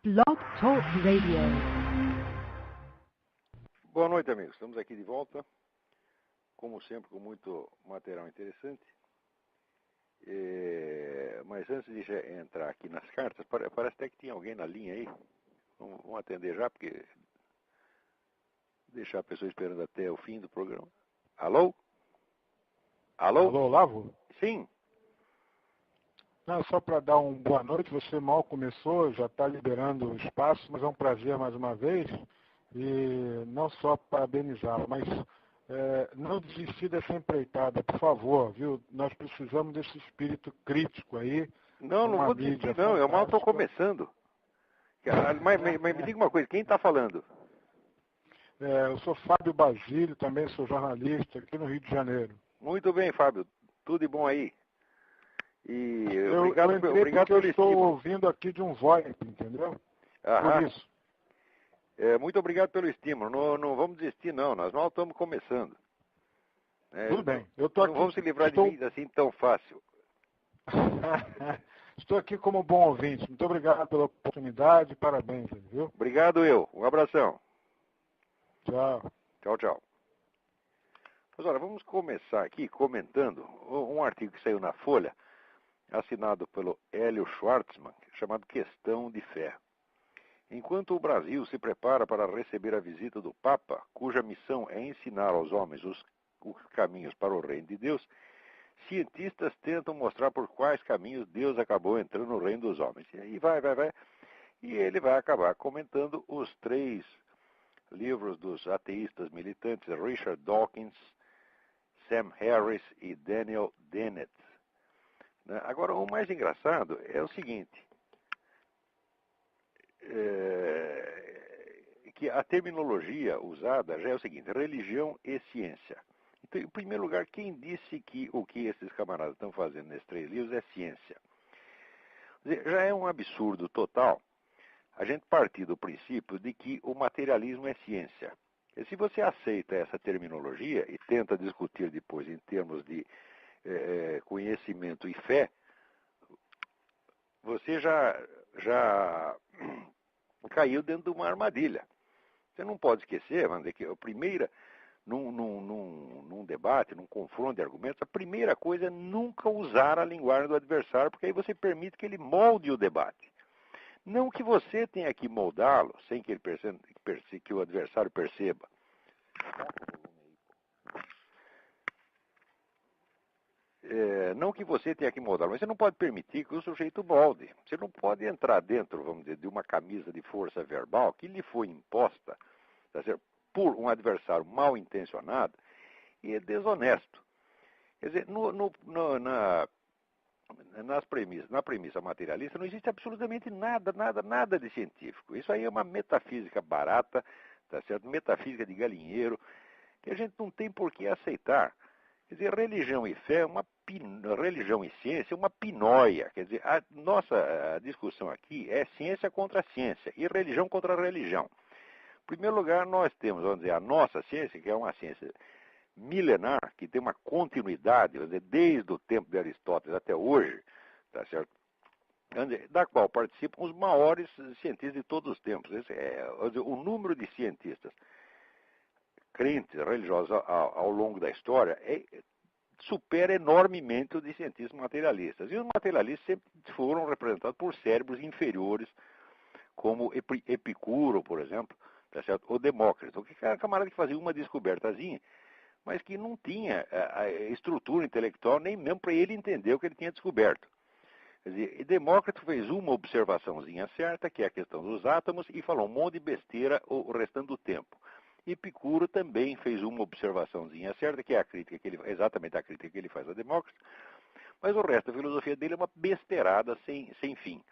Blog Talk Radio. Boa noite, amigos. Estamos aqui de volta, como sempre, com muito material interessante. Mas antes de entrar aqui nas cartas, parece até que tinha alguém na linha aí. Vamos atender já, porque deixar a pessoa esperando até o fim do programa. Alô? Alô? Alô, Olavo? Sim. Não, só para dar uma boa noite, você mal começou, já está liberando o espaço, mas é um prazer mais uma vez, e não só parabenizá-lo, mas não desistir dessa empreitada, por favor, viu? Nós precisamos desse espírito crítico aí. Não vou desistir, não, eu mal estou começando. Mas me diga uma coisa, quem está falando? Eu sou Fábio Basílio, também sou jornalista aqui no Rio de Janeiro. Muito bem, Fábio, tudo de bom aí? E eu obrigado pelo estou estímulo. Ouvindo aqui de um VoIP, entendeu? Aham. Por isso. Muito obrigado pelo estímulo. Não vamos desistir, não. Nós não estamos começando. Tudo bem. Eu tô não aqui, vamos se livrar de mim assim tão fácil. Estou aqui como bom ouvinte. Muito obrigado pela oportunidade. Parabéns, viu? Obrigado eu. Um abração. Tchau. Tchau, tchau. Mas olha, vamos começar aqui comentando um artigo que saiu na Folha, assinado pelo Hélio Schwartzman, chamado Questão de Fé. Enquanto o Brasil se prepara para receber a visita do Papa, cuja missão é ensinar aos homens os caminhos para o reino de Deus, cientistas tentam mostrar por quais caminhos Deus acabou entrando no reino dos homens. E aí vai. E ele vai acabar comentando os 3 livros dos ateístas militantes Richard Dawkins, Sam Harris e Daniel Dennett. Agora, o mais engraçado é o seguinte, que a terminologia usada já é o seguinte, religião e ciência. Então, em primeiro lugar, quem disse que o que esses camaradas estão fazendo nesses 3 livros é ciência? Quer dizer, já é um absurdo total a gente partir do princípio de que o materialismo é ciência. E se você aceita essa terminologia e tenta discutir depois em termos de conhecimento e fé, você já caiu dentro de uma armadilha. Você não pode esquecer, vamos dizer, que a primeira, num debate, num confronto de argumentos, a primeira coisa é nunca usar a linguagem do adversário, porque aí você permite que ele molde o debate. Não que você tenha que moldá-lo sem que, que o adversário perceba. Não que você tenha que moldá-lo, mas você não pode permitir que o sujeito molde. Você não pode entrar dentro, vamos dizer, de uma camisa de força verbal que lhe foi imposta, tá certo, por um adversário mal intencionado e desonesto. Quer dizer, na premissa materialista não existe absolutamente nada de científico. Isso aí é uma metafísica barata, tá certo? Metafísica de galinheiro, que a gente não tem por que aceitar. Quer dizer, religião e fé, religião e ciência é uma pinóia. Quer dizer, a nossa discussão aqui é ciência contra ciência e religião contra religião. Em primeiro lugar, nós temos, vamos dizer, a nossa ciência, que é uma ciência milenar, que tem uma continuidade, vamos dizer, desde o tempo de Aristóteles até hoje, tá certo? Da qual participam os maiores cientistas de todos os tempos. O número de cientistas crentes, religiosos ao longo da história supera enormemente o de cientistas materialistas. E os materialistas sempre foram representados por cérebros inferiores, como Epicuro, por exemplo, tá certo? Ou Demócrito, que era um camarada que fazia uma descobertazinha, mas que não tinha a estrutura intelectual nem mesmo para ele entender o que ele tinha descoberto. Quer dizer, Demócrito fez uma observaçãozinha certa, que é a questão dos átomos, e falou um monte de besteira o restante do tempo. Epicuro também fez uma observaçãozinha certa, que é exatamente a crítica que ele faz a Demócrito, mas o resto da filosofia dele é uma besteirada sem fim.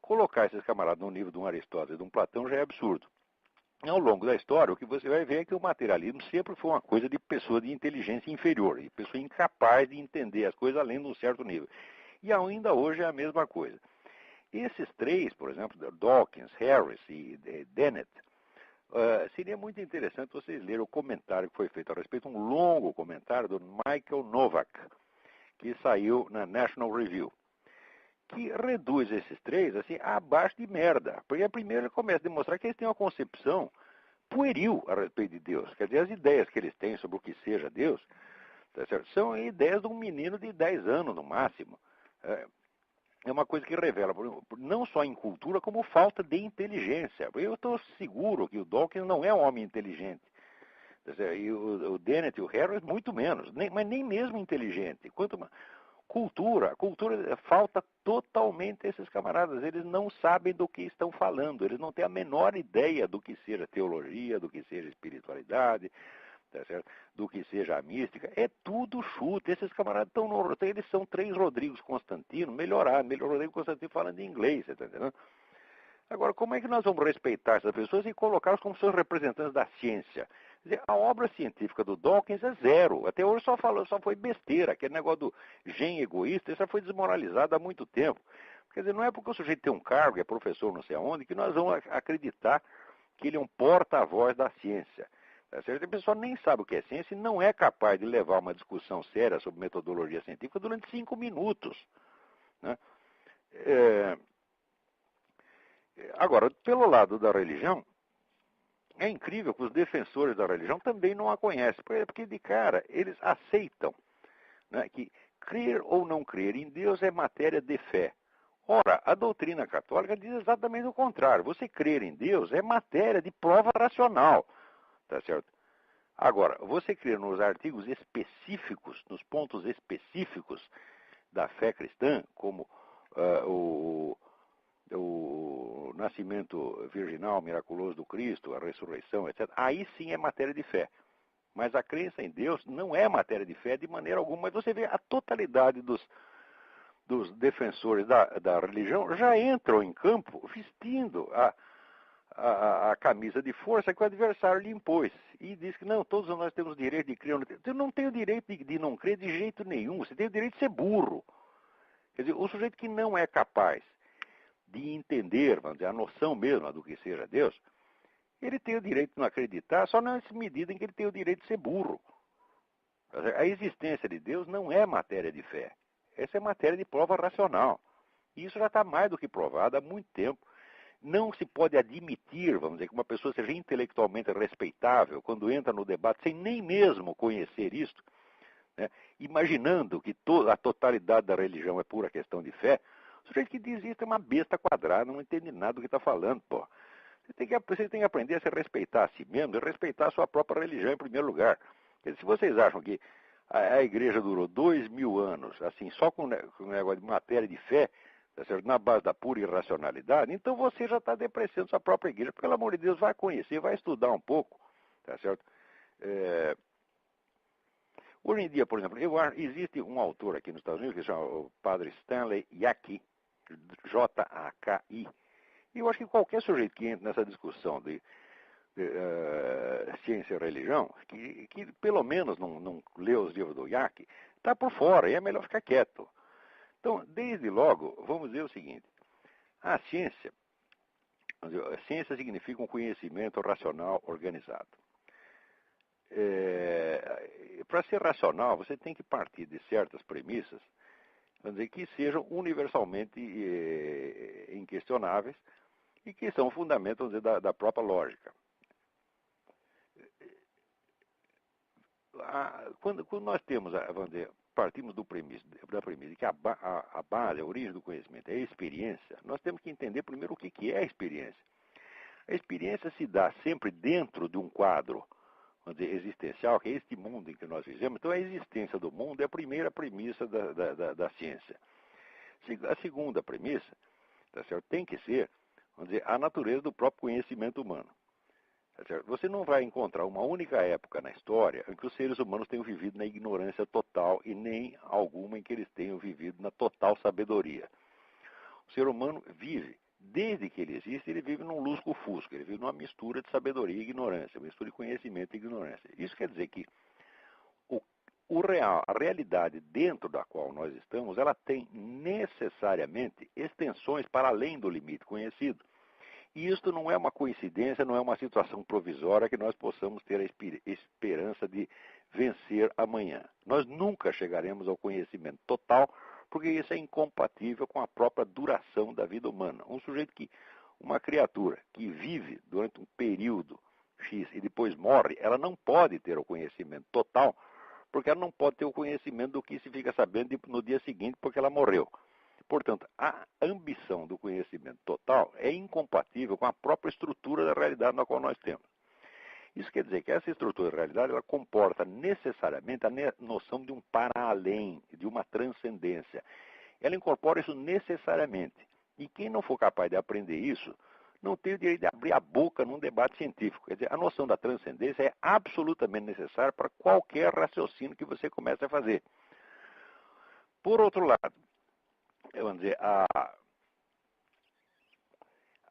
Colocar esses camaradas no nível de um Aristóteles e de um Platão já é absurdo. Ao longo da história, o que você vai ver é que o materialismo sempre foi uma coisa de pessoa de inteligência inferior, de pessoa incapaz de entender as coisas além de um certo nível. E ainda hoje é a mesma coisa. Esses 3, por exemplo, Dawkins, Harris e Dennett, seria muito interessante vocês lerem o comentário que foi feito a respeito, um longo comentário do Michael Novak, que saiu na National Review. que reduz esses três assim, abaixo de merda. Porque primeiro ele começa a demonstrar que eles têm uma concepção pueril a respeito de Deus. Quer dizer, as ideias que eles têm sobre o que seja Deus, tá certo? São ideias de um menino de 10 anos no máximo. É uma coisa que revela, não só em cultura, como falta de inteligência. Eu estou seguro que o Dawkins não é um homem inteligente. E o Dennett e o Harris, muito menos, mas nem mesmo inteligente. Cultura falta totalmente a esses camaradas. Eles não sabem do que estão falando, eles não têm a menor ideia do que seja teologia, do que seja espiritualidade, tá certo? Do que seja a mística. É tudo chute. Esses camaradas eles são 3 Rodrigos Constantino, melhor Rodrigo Constantino falando em inglês, você está entendendo? Agora, como é que nós vamos respeitar essas pessoas e colocá-las como seus representantes da ciência? Quer dizer, a obra científica do Dawkins é zero. Até hoje só foi besteira. Aquele negócio do gen egoísta, isso já foi desmoralizado há muito tempo. Quer dizer, não é porque o sujeito tem um cargo, é professor não sei aonde, que nós vamos acreditar que ele é um porta-voz da ciência. Tá certo? A pessoa nem sabe o que é ciência e não é capaz de levar uma discussão séria sobre metodologia científica durante 5 minutos. Né? Agora, pelo lado da religião, é incrível que os defensores da religião também não a conhecem, porque de cara eles aceitam, né, que crer ou não crer em Deus é matéria de fé. Ora, a doutrina católica diz exatamente o contrário. Você crer em Deus é matéria de prova racional, tá certo? Agora, você crer nos artigos específicos, nos pontos específicos da fé cristã, como o nascimento virginal miraculoso do Cristo, a ressurreição, etc., aí sim é matéria de fé. Mas a crença em Deus não é matéria de fé de maneira alguma. Mas você vê a totalidade dos defensores da religião já entram em campo vestindo a camisa de força que o adversário lhe impôs. E diz que não, todos nós temos o direito de crer. Você não tem o direito de não crer de jeito nenhum. Você tem o direito de ser burro. Quer dizer, o sujeito que não é capaz de entender, vamos dizer, a noção mesmo do que seja Deus, ele tem o direito de não acreditar, só nessa medida em que ele tem o direito de ser burro. A existência de Deus não é matéria de fé. Essa é matéria de prova racional. E isso já está mais do que provado há muito tempo. Não se pode admitir, vamos dizer, que uma pessoa seja intelectualmente respeitável quando entra no debate sem nem mesmo conhecer isto, né, imaginando que a totalidade da religião é pura questão de fé. O sujeito que diz isso é uma besta quadrada, não entende nada do que está falando, pô. Você tem que aprender a se respeitar a si mesmo e respeitar a sua própria religião em primeiro lugar. Quer dizer, se vocês acham que a igreja durou 2000 anos, assim, só com o negócio de matéria de fé, tá certo? Na base da pura irracionalidade, então você já está depreciando sua própria igreja. Pelo amor de Deus, vai conhecer, vai estudar um pouco, tá certo? Hoje em dia, por exemplo, existe um autor aqui nos Estados Unidos que se chama o padre Stanley Jaki, J-A-K-I. E eu acho que qualquer sujeito que entre nessa discussão de ciência e religião, que pelo menos não lê os livros do Jaki, está por fora, e é melhor ficar quieto. Então, desde logo, vamos dizer o seguinte: a ciência significa um conhecimento racional organizado. Para ser racional, você tem que partir de certas premissas, vamos dizer, que sejam universalmente inquestionáveis e que são fundamentos, vamos dizer, da própria lógica. Quando nós temos, vamos dizer, partimos da premissa de que a base, a origem do conhecimento é a experiência, nós temos que entender primeiro o que é a experiência. A experiência se dá sempre dentro de um quadro, vamos dizer, existencial, que é este mundo em que nós vivemos. Então, a existência do mundo é a primeira premissa da ciência. A segunda premissa, tá certo, tem que ser, vamos dizer, a natureza do próprio conhecimento humano. Tá certo? Você não vai encontrar uma única época na história em que os seres humanos tenham vivido na ignorância total e nem alguma em que eles tenham vivido na total sabedoria. O ser humano vive, desde que ele existe, ele vive num lusco-fusco, ele vive numa mistura de sabedoria e ignorância, mistura de conhecimento e ignorância. Isso quer dizer que a realidade dentro da qual nós estamos, ela tem necessariamente extensões para além do limite conhecido. E isto não é uma coincidência, não é uma situação provisória que nós possamos ter a esperança de vencer amanhã. Nós nunca chegaremos ao conhecimento total, porque isso é incompatível com a própria duração da vida humana. Uma criatura que vive durante um período X e depois morre, ela não pode ter o conhecimento total, porque ela não pode ter o conhecimento do que se fica sabendo no dia seguinte, porque ela morreu. Portanto, a ambição do conhecimento total é incompatível com a própria estrutura da realidade na qual nós temos. Isso quer dizer que essa estrutura da realidade ela comporta necessariamente a noção de um para-além, de uma transcendência. Ela incorpora isso necessariamente. E quem não for capaz de aprender isso, não tem o direito de abrir a boca num debate científico. Quer dizer, a noção da transcendência é absolutamente necessária para qualquer raciocínio que você comece a fazer. Por outro lado, vamos dizer, a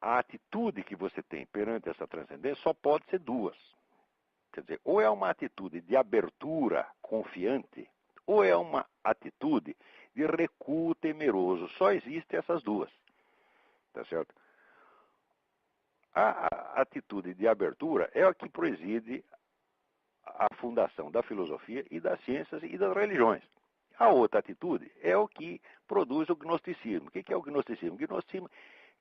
atitude que você tem perante essa transcendência só pode ser duas. Quer dizer, ou é uma atitude de abertura confiante, ou é uma atitude de recuo temeroso. Só existem essas duas. Tá certo? A atitude de abertura é a que preside a fundação da filosofia e das ciências e das religiões. A outra atitude é o que produz o gnosticismo. O que é o gnosticismo? O gnosticismo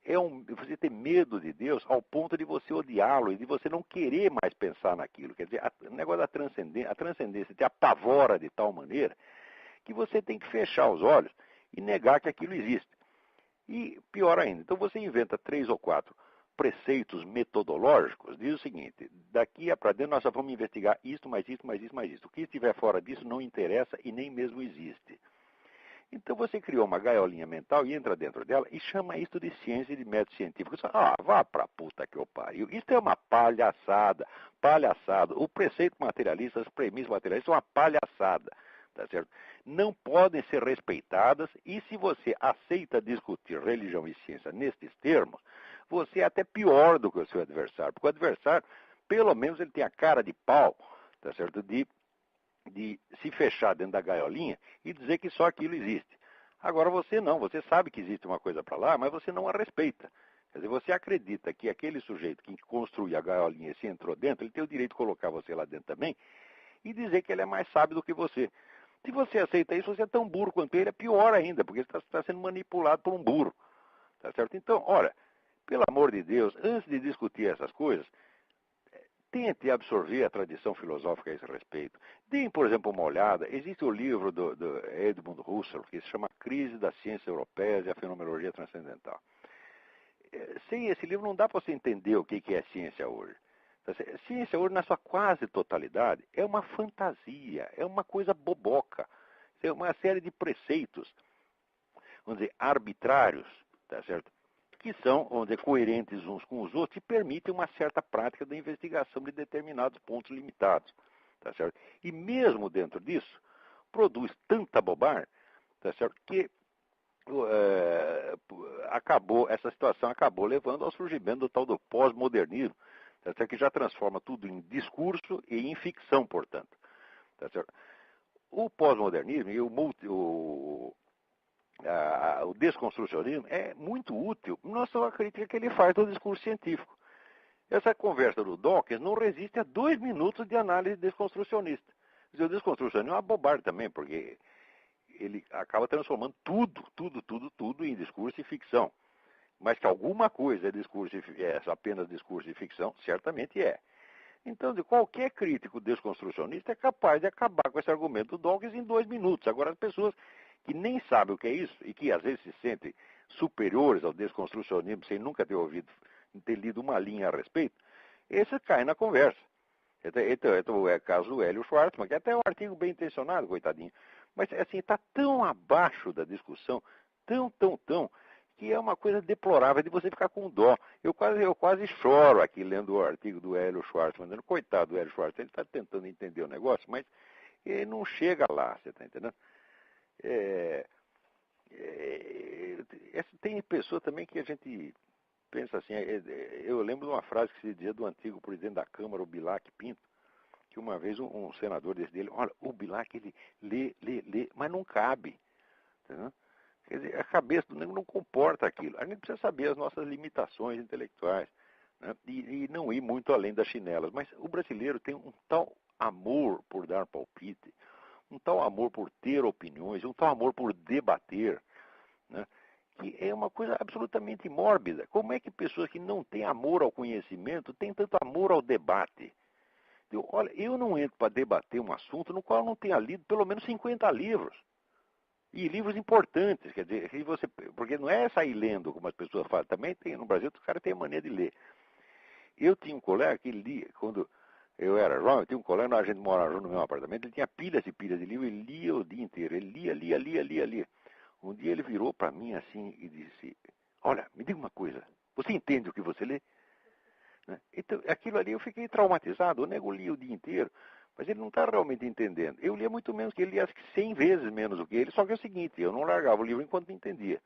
é você ter medo de Deus ao ponto de você odiá-lo e de você não querer mais pensar naquilo. Quer dizer, o negócio da transcendência, a transcendência te apavora de tal maneira que você tem que fechar os olhos e negar que aquilo existe. E pior ainda, então você inventa 3 ou 4 preceitos metodológicos, diz o seguinte: daqui para dentro nós só vamos investigar isto, mais isto, mais isto, mais isto. O que estiver fora disso não interessa e nem mesmo existe. Então você criou uma gaiolinha mental e entra dentro dela e chama isso de ciência e de método científico. Você fala, vá pra puta que eu pariu. Isso é uma palhaçada. O preceito materialista, as premissas materialistas são uma palhaçada. Tá certo? Não podem ser respeitadas e se você aceita discutir religião e ciência nestes termos, você é até pior do que o seu adversário. Porque o adversário, pelo menos ele tem a cara de pau, tá certo? De se fechar dentro da gaiolinha e dizer que só aquilo existe. Agora você não, você sabe que existe uma coisa para lá, mas você não a respeita. Quer dizer, você acredita que aquele sujeito que construiu a gaiolinha e se entrou dentro, ele tem o direito de colocar você lá dentro também e dizer que ele é mais sábio do que você. Se você aceita isso, você é tão burro quanto ele, é pior ainda, porque você está sendo manipulado por um burro. Tá certo? Então, olha, pelo amor de Deus, antes de discutir essas coisas, tente absorver a tradição filosófica a esse respeito. Deem, por exemplo, uma olhada. Existe o livro do Edmund Husserl, que se chama Crise das Ciências Europeias e a Fenomenologia Transcendental. Sem esse livro não dá para você entender o que é ciência hoje. Ciência hoje, na sua quase totalidade, é uma fantasia, é uma coisa boboca. É uma série de preceitos, vamos dizer, arbitrários, tá certo? Que são, vamos dizer, coerentes uns com os outros e permitem uma certa prática da investigação de determinados pontos limitados, tá certo? E mesmo dentro disso, produz tanta bobagem, tá certo? Que essa situação acabou levando ao surgimento do tal do pós-modernismo, tá certo? Que já transforma tudo em discurso e em ficção, portanto, tá certo? O pós-modernismo e o desconstrucionismo é muito útil na sua crítica que ele faz do discurso científico. Essa conversa do Dawkins não resiste a 2 minutos de análise desconstrucionista. O desconstrucionismo é uma bobagem também, porque ele acaba transformando tudo em discurso e ficção. Mas que alguma coisa é apenas discurso e ficção, certamente é. Então, qualquer crítico desconstrucionista é capaz de acabar com esse argumento do Dawkins em 2 minutos. Agora, as pessoas que nem sabem o que é isso e que às vezes se sentem superiores ao desconstrucionismo sem nunca ter lido uma linha a respeito, esses caem na conversa. Então, é o caso do Hélio Schwartzman, que até é um artigo bem intencionado, coitadinho, mas assim, está tão abaixo da discussão, tão, que é uma coisa deplorável de você ficar com dó. Eu quase choro aqui lendo o artigo do Hélio Schwartzman. Coitado do Hélio Schwartzman, ele está tentando entender o negócio, mas ele não chega lá, você está entendendo? Tem pessoa também que a gente pensa assim, eu lembro de uma frase que se dizia do antigo presidente da Câmara, o Bilac Pinto, que uma vez um senador dele, olha, o Bilac ele lê, mas não cabe. Entendeu? Quer dizer, a cabeça do negro não comporta aquilo. A gente precisa saber as nossas limitações intelectuais, né? E não ir muito além das chinelas. Mas o brasileiro tem um tal amor por dar palpite, um tal amor por ter opiniões, um tal amor por debater, né? Que é uma coisa absolutamente mórbida. Como é que pessoas que não têm amor ao conhecimento têm tanto amor ao debate? Olha, eu não entro para debater um assunto no qual eu não tenha lido pelo menos 50 livros. E livros importantes, quer dizer, que você, porque não é sair lendo, como as pessoas falam. Também tem, no Brasil, os caras têm a mania de ler. Eu tinha um colega que lia, quando eu era jovem, eu tinha um colega, a gente morava junto no meu apartamento, ele tinha pilhas e pilhas de livros, ele lia o dia inteiro, ele lia. Um dia ele virou para mim assim e disse, olha, me diga uma coisa, você entende o que você lê? Né? Então, aquilo ali eu fiquei traumatizado, o nego lia o dia inteiro, mas ele não está realmente entendendo. Eu lia muito menos que ele, acho que 100 vezes menos do que ele, só que é o seguinte, eu não largava o livro enquanto não entendia.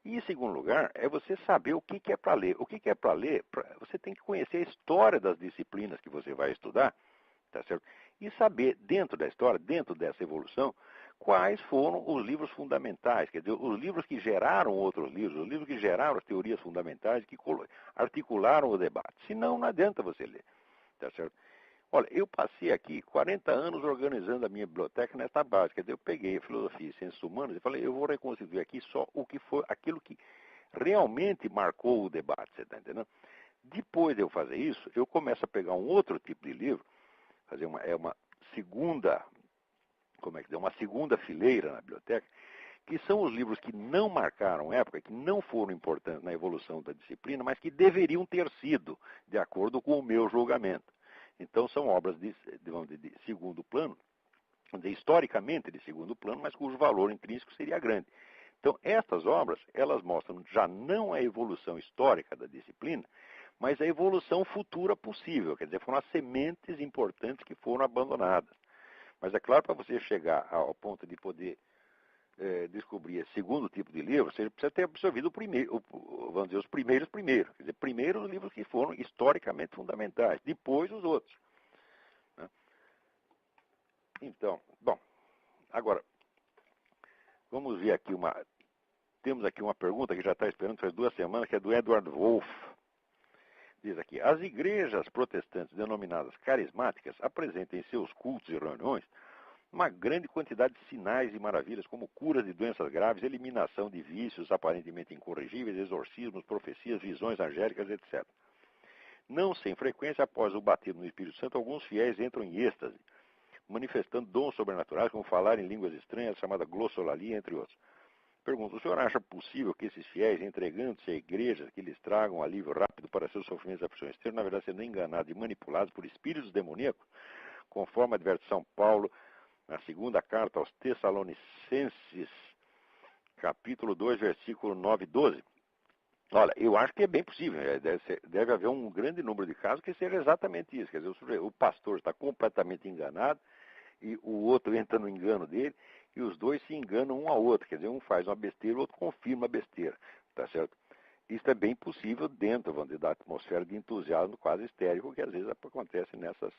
E, em segundo lugar, é você saber o que é para ler. O que é para ler, você tem que conhecer a história das disciplinas que você vai estudar, tá certo? E saber, dentro da história, dentro dessa evolução, quais foram os livros fundamentais, quer dizer, os livros que geraram outros livros, os livros que geraram as teorias fundamentais, que articularam o debate. Senão, não adianta você ler, tá certo? Olha, eu passei aqui 40 anos organizando a minha biblioteca nessa base. Quer dizer, eu peguei a filosofia e ciências humanas e falei, eu vou reconstituir aqui só o que foi aquilo que realmente marcou o debate, você está entendendo? Depois de eu fazer isso, eu começo a pegar um outro tipo de livro, fazer uma segunda, uma segunda fileira na biblioteca, que são os livros que não marcaram época, que não foram importantes na evolução da disciplina, mas que deveriam ter sido, de acordo com o meu julgamento. Então, são obras de segundo plano, historicamente de segundo plano, mas cujo valor intrínseco seria grande. Então, estas obras, elas mostram já não a evolução histórica da disciplina, mas a evolução futura possível. Quer dizer, foram as sementes importantes que foram abandonadas. Mas é claro, para você chegar ao ponto de poder descobrir esse segundo tipo de livro, você precisa ter absorvido vamos dizer, os primeiros. Quer dizer, primeiro os livros que foram historicamente fundamentais, depois os outros. Né? Então, bom, agora, vamos ver aqui temos aqui uma pergunta que já está esperando faz 2 semanas, que é do Edward Wolff. Diz aqui, as igrejas protestantes denominadas carismáticas apresentam em seus cultos e reuniões uma grande quantidade de sinais e maravilhas, como curas de doenças graves, eliminação de vícios aparentemente incorrigíveis, exorcismos, profecias, visões angélicas, etc. Não sem frequência, após o batismo no Espírito Santo, alguns fiéis entram em êxtase, manifestando dons sobrenaturais, como falar em línguas estranhas, chamada glossolalia, entre outros. Pergunto, o senhor acha possível que esses fiéis, entregando-se a igrejas que lhes tragam alívio rápido para seus sofrimentos e aflições, estejam, na verdade, sendo enganados e manipulados por espíritos demoníacos, conforme adverte São Paulo na segunda carta aos Tessalonicenses, capítulo 2, versículo 9 e 12. Olha, eu acho que é bem possível. Deve haver um grande número de casos que seja exatamente isso. Quer dizer, o pastor está completamente enganado e o outro entra no engano dele e os dois se enganam um ao outro. Quer dizer, um faz uma besteira, o outro confirma a besteira. Tá certo? Isso é bem possível dentro, vamos dizer, da atmosfera de entusiasmo quase histérico que às vezes acontece nessas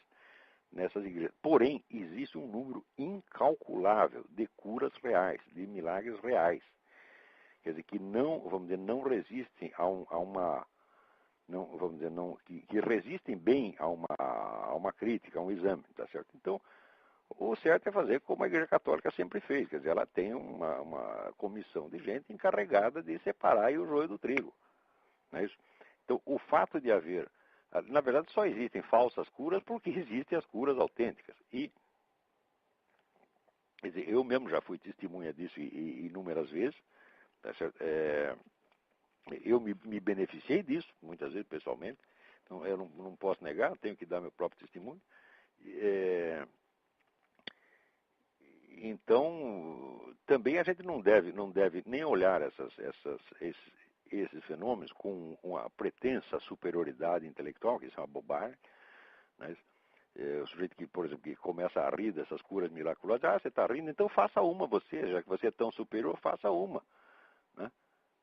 igrejas. Porém, existe um número incalculável de curas reais, de milagres reais. Quer dizer, que não, vamos dizer, não resistem não, vamos dizer, não, que resistem bem a uma crítica, a um exame, tá certo? Então, o certo é fazer como a Igreja Católica sempre fez, quer dizer, ela tem uma comissão de gente encarregada de separar o joio do trigo, não é isso? Então, o fato de haver, na verdade, só existem falsas curas porque existem as curas autênticas. E, quer dizer, eu mesmo já fui testemunha disso inúmeras vezes, tá certo? Eu me beneficiei disso, muitas vezes pessoalmente, então eu não posso negar, tenho que dar meu próprio testemunho. Então, também a gente não deve nem olhar esses fenômenos com uma pretensa superioridade intelectual, que isso é uma bobagem. Né? O sujeito que, por exemplo, que começa a rir dessas curas miraculosas, você está rindo, então faça uma você, já que você é tão superior, faça uma. Né?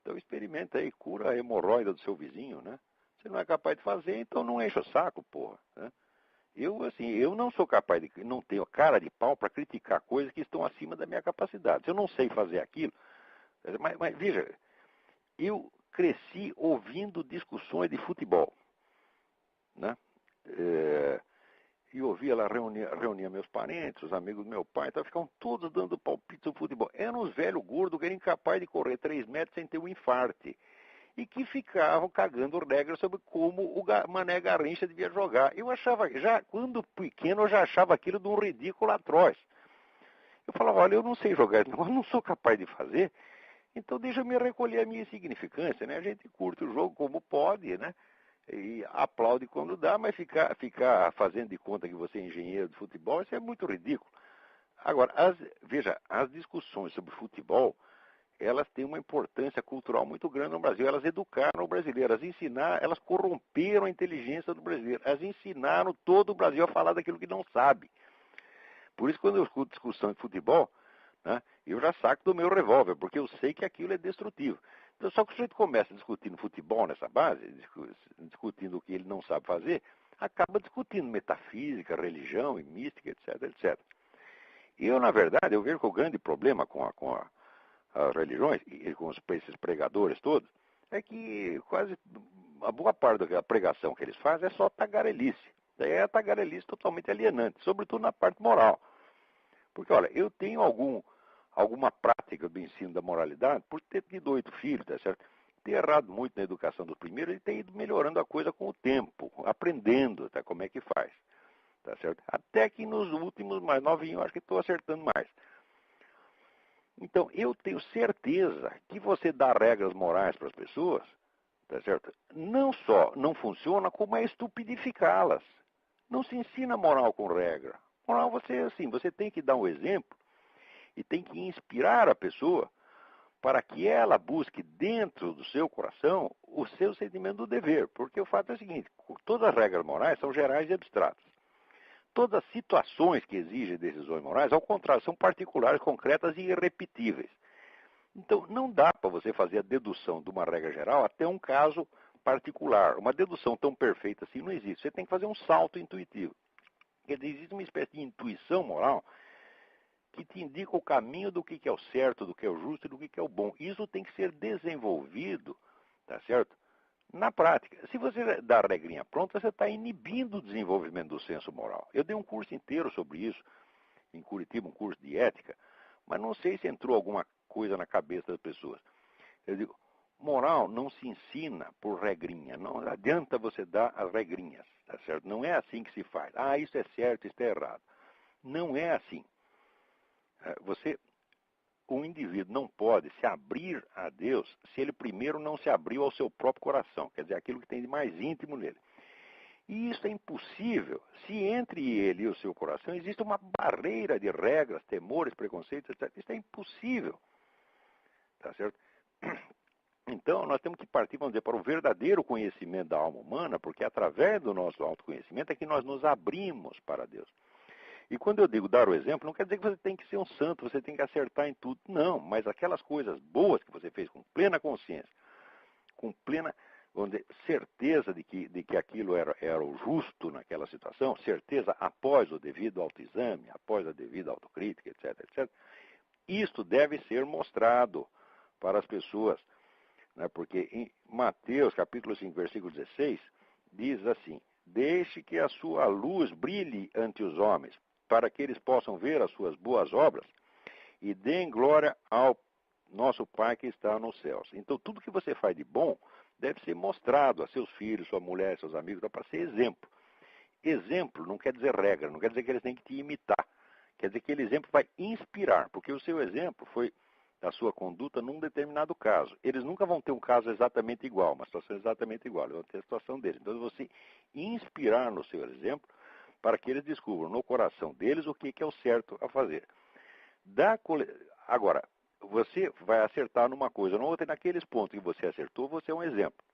Então experimenta aí, cura a hemorroida do seu vizinho, né? Você não é capaz de fazer, então não enche o saco, porra. Né? Eu não sou capaz não tenho cara de pau para criticar coisas que estão acima da minha capacidade. Se eu não sei fazer aquilo, mas veja, eu cresci ouvindo discussões de futebol, né? e ouvia lá, reunia meus parentes, os amigos do meu pai, então ficavam todos dando palpite sobre futebol. Eram uns velhos gordos que eram incapazes de correr 3 metros sem ter um infarte. E que ficavam cagando regras sobre como o Mané Garrincha devia jogar. Eu achava, já quando pequeno, eu já achava aquilo de um ridículo atroz. Eu falava, olha, eu não sei jogar, eu não sou capaz de fazer, então deixa eu me recolher a minha insignificância, né? A gente curte o jogo como pode, né? E aplaude quando dá, mas ficar fazendo de conta que você é engenheiro de futebol, isso é muito ridículo. Agora, veja, as discussões sobre futebol, elas têm uma importância cultural muito grande no Brasil. Elas educaram o brasileiro, elas corromperam a inteligência do brasileiro, elas ensinaram todo o Brasil a falar daquilo que não sabe. Por isso, quando eu escuto discussão de futebol, né, eu já saco do meu revólver, porque eu sei que aquilo é destrutivo. Então, só que o sujeito começa discutindo futebol nessa base, discutindo o que ele não sabe fazer, acaba discutindo metafísica, religião e mística, etc, etc. E eu, na verdade, eu vejo que o grande problema com as religiões e com esses pregadores todos é que quase a boa parte da pregação que eles fazem é só tagarelice. É a tagarelice totalmente alienante, sobretudo na parte moral. Porque, olha, eu tenho alguma prática do ensino da moralidade por ter tido 8 filhos, tá certo? Ter errado muito na educação dos primeiros e ter ido melhorando a coisa com o tempo, aprendendo, tá, como é que faz, tá certo? Até que nos últimos, mais novinhos, acho que estou acertando mais. Então, eu tenho certeza que você dá regras morais para as pessoas, tá certo? Não só não funciona, como é estupidificá-las. Não se ensina moral com regra. Moral, você tem que dar um exemplo e tem que inspirar a pessoa para que ela busque dentro do seu coração o seu sentimento do dever. Porque o fato é o seguinte, todas as regras morais são gerais e abstratas. Todas as situações que exigem decisões morais, ao contrário, são particulares, concretas e irrepetíveis. Então, não dá para você fazer a dedução de uma regra geral até um caso particular. Uma dedução tão perfeita assim não existe. Você tem que fazer um salto intuitivo. Quer dizer, existe uma espécie de intuição moral que te indica o caminho do que é o certo, do que é o justo e do que é o bom. Isso tem que ser desenvolvido, tá certo? Na prática. Se você dá a regrinha pronta, você está inibindo o desenvolvimento do senso moral. Eu dei um curso inteiro sobre isso, em Curitiba, um curso de ética, mas não sei se entrou alguma coisa na cabeça das pessoas. Eu digo, moral não se ensina por regrinha. Não adianta você dar as regrinhas, tá certo? Não é assim que se faz. Ah, isso é certo, isso é errado. Não é assim. O indivíduo não pode se abrir a Deus se ele primeiro não se abriu ao seu próprio coração, quer dizer, aquilo que tem de mais íntimo nele. E isso é impossível se entre ele e o seu coração existe uma barreira de regras, temores, preconceitos, etc. Isso é impossível. Tá certo? Então, nós temos que partir, vamos dizer, para o verdadeiro conhecimento da alma humana, porque através do nosso autoconhecimento é que nós nos abrimos para Deus. E quando eu digo dar o exemplo, não quer dizer que você tem que ser um santo, você tem que acertar em tudo. Não, mas aquelas coisas boas que você fez com plena consciência, com plena, vamos dizer, certeza de que aquilo era o justo naquela situação, certeza após o devido autoexame, após a devida autocrítica, etc, etc. Isto deve ser mostrado para as pessoas, né? Porque em Mateus, capítulo 5, versículo 16, diz assim, deixe que a sua luz brilhe ante os homens, para que eles possam ver as suas boas obras e deem glória ao nosso Pai que está nos céus. Então, tudo que você faz de bom deve ser mostrado a seus filhos, sua mulher, seus amigos, para ser exemplo. Exemplo não quer dizer regra, não quer dizer que eles têm que te imitar. Quer dizer que aquele exemplo vai inspirar, porque o seu exemplo foi a sua conduta num determinado caso. Eles nunca vão ter um caso exatamente igual, uma situação exatamente igual, eles vão ter a situação deles. Então, você inspirar no seu exemplo para que eles descubram no coração deles o que é o certo a fazer. Agora, você vai acertar numa coisa, não outra, e naqueles pontos que você acertou, você é um exemplo.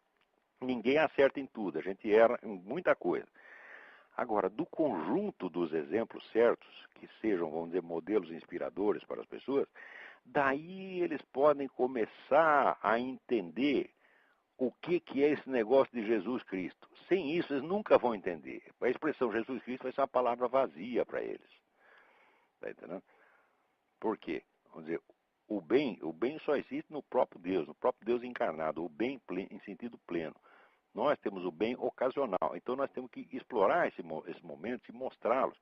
Ninguém acerta em tudo, a gente erra em muita coisa. Agora, do conjunto dos exemplos certos, que sejam, vamos dizer, modelos inspiradores para as pessoas, daí eles podem começar a entender o que é esse negócio de Jesus Cristo. Sem isso, eles nunca vão entender. A expressão Jesus Cristo vai ser uma palavra vazia para eles. Está entendendo? Por quê? Vamos dizer, o bem só existe no próprio Deus encarnado, o bem em sentido pleno. Nós temos o bem ocasional. Então nós temos que explorar esse momento e mostrá-los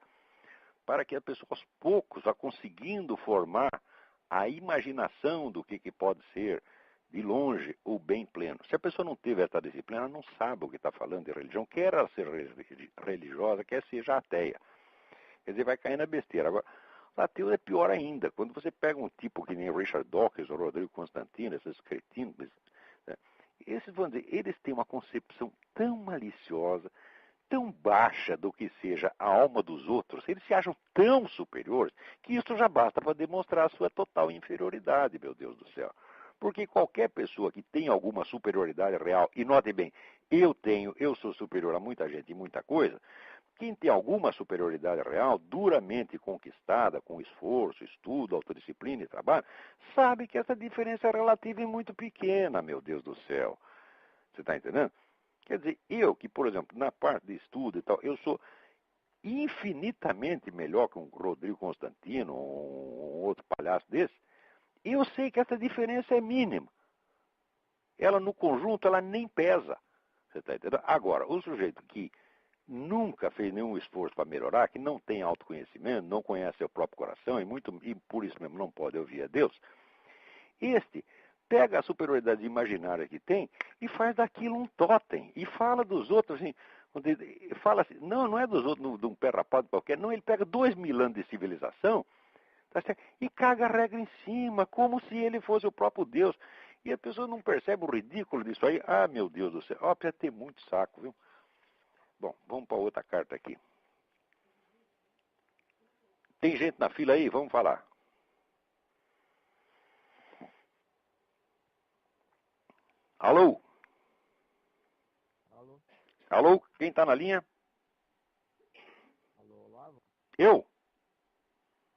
para que a pessoa, aos poucos, vá conseguindo formar a imaginação do que pode ser, de longe, o bem pleno. Se a pessoa não teve essa disciplina, ela não sabe o que está falando de religião, quer ela ser religiosa, quer seja ateia. Quer dizer, vai cair na besteira. Agora, o ateu é pior ainda. Quando você pega um tipo que nem Richard Dawkins ou Rodrigo Constantino, esses cretinos, né, esses, vamos dizer, eles têm uma concepção tão maliciosa, tão baixa do que seja a alma dos outros, eles se acham tão superiores, que isso já basta para demonstrar a sua total inferioridade, meu Deus do céu. Porque qualquer pessoa que tem alguma superioridade real, e note bem, eu sou superior a muita gente e muita coisa, quem tem alguma superioridade real, duramente conquistada, com esforço, estudo, autodisciplina e trabalho, sabe que essa diferença relativa é muito pequena, meu Deus do céu. Você está entendendo? Quer dizer, eu que, por exemplo, na parte de estudo e tal, eu sou infinitamente melhor que um Rodrigo Constantino, um outro palhaço desse, e eu sei que essa diferença é mínima. Ela, no conjunto, ela nem pesa. Você está entendendo? Agora, o sujeito que nunca fez nenhum esforço para melhorar, que não tem autoconhecimento, não conhece seu próprio coração, e por isso mesmo não pode ouvir a Deus, este pega a superioridade imaginária que tem e faz daquilo um totem. E fala dos outros, assim, fala assim, não é dos outros de um pé rapado qualquer, não, ele pega 2000 anos de civilização, tá certo? E caga a regra em cima, como se ele fosse o próprio Deus. E a pessoa não percebe o ridículo disso aí. Ah, meu Deus do céu, ó, precisa ter muito saco, viu? Bom, vamos para outra carta aqui. Tem gente na fila aí? Vamos falar. Alô? Alô? Alô? Quem está na linha? Alô, Olavo? Eu?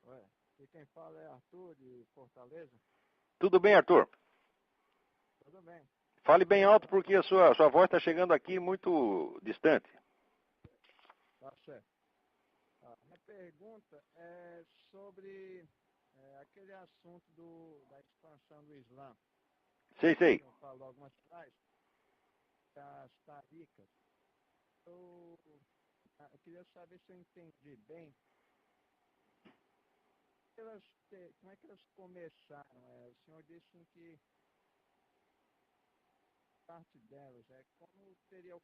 Ué, e quem fala é Arthur, de Fortaleza? Tudo bem, Arthur? Tudo bem. Fale bem alto porque a sua voz está chegando aqui muito distante. Tá certo. Minha pergunta é sobre aquele assunto da expansão do Islã. Sei. Eu falo algumas atrás, das taricas. Eu queria saber se eu entendi bem. Como é que elas começaram? O senhor disse que parte delas, como teria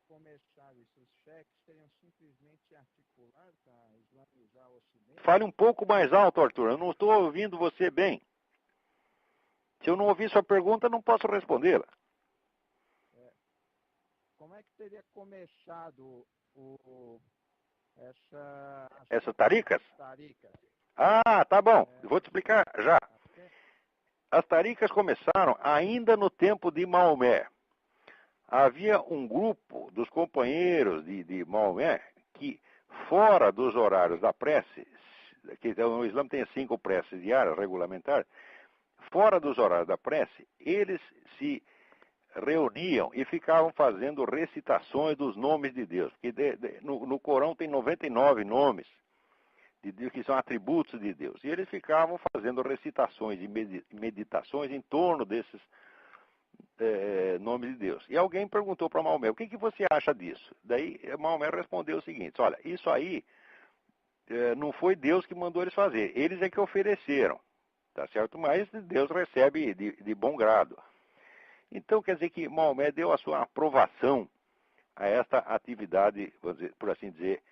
começado isso? Os cheques seriam simplesmente articulados para islamizar o Ocidente? Fale um pouco mais alto, Arthur. Eu não estou ouvindo você bem. Se eu não ouvir sua pergunta, eu não posso respondê-la. Como é que teria começado Essas taricas? Taricas? Ah, tá bom. Eu vou te explicar já. Okay? As taricas começaram ainda no tempo de Maomé. Havia um grupo dos companheiros de Maomé que, fora dos horários da prece, que o Islã tem 5 preces diárias regulamentares, fora dos horários da prece, eles se reuniam e ficavam fazendo recitações dos nomes de Deus. Porque no Corão tem 99 nomes de Deus que são atributos de Deus. E eles ficavam fazendo recitações e meditações em torno desses nomes de Deus. E alguém perguntou para Maomé, o que você acha disso? Daí Maomé respondeu o seguinte, olha, isso aí não foi Deus que mandou eles fazer, eles é que ofereceram, tá certo? Mas Deus recebe de bom grado. Então quer dizer que Maomé deu a sua aprovação a esta atividade, vamos dizer, por assim dizer,